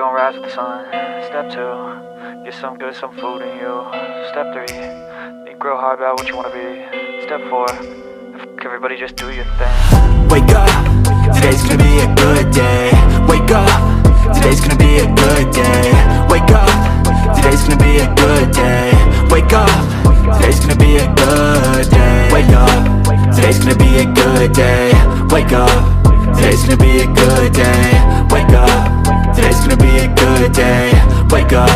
gon' rise with the sun. Step 2, get some good, some food in you. Step 3, think real hard about what you wanna be. Step 4, everybody just do your thing. Wake up, today's gonna be a good day. Wake up, today's gonna be a good day. Wake up, today's gonna be a good day. Wake up, today's gonna be a good day. Wake up, today's gonna be a good day. Wake up, today's gonna be a good day. Wake up, today's gonna be a good day. Wake up,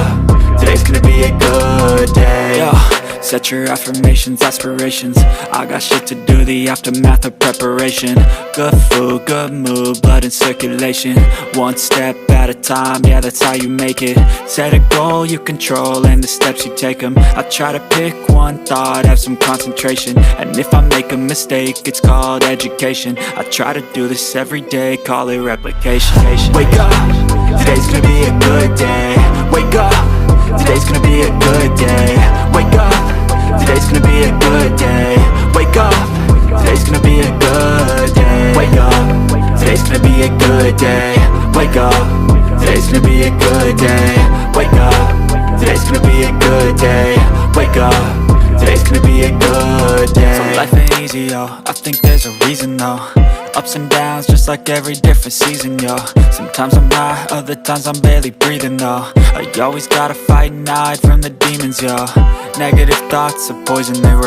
today's gonna be a good day. Yo, set your affirmations, aspirations. I got shit to do, the aftermath of preparation. Good food, good mood, blood in circulation. One step at a time, yeah, that's how you make it. Set a goal you control and the steps you take them. I try to pick one thought, have some concentration. And if I make a mistake, it's called education. I try to do this every day, call it replication. Wake up, today's gonna be a good day. Wake up, today's gonna be a good day. Wake up, today's gonna be a good day. Wake up, today's gonna be a good day. Wake up, today's gonna be a good day. Wake up, today's gonna be a good day. Wake up, today's gonna be a good day. Wake up, today's gonna be a good day. So life ain't easy, yo, I think there's a reason though. Ups and downs, just like every different season, yo. Sometimes I'm high, other times I'm barely breathing, though. I always gotta fight and hide from the demons, yo. Negative thoughts are poison, they rot.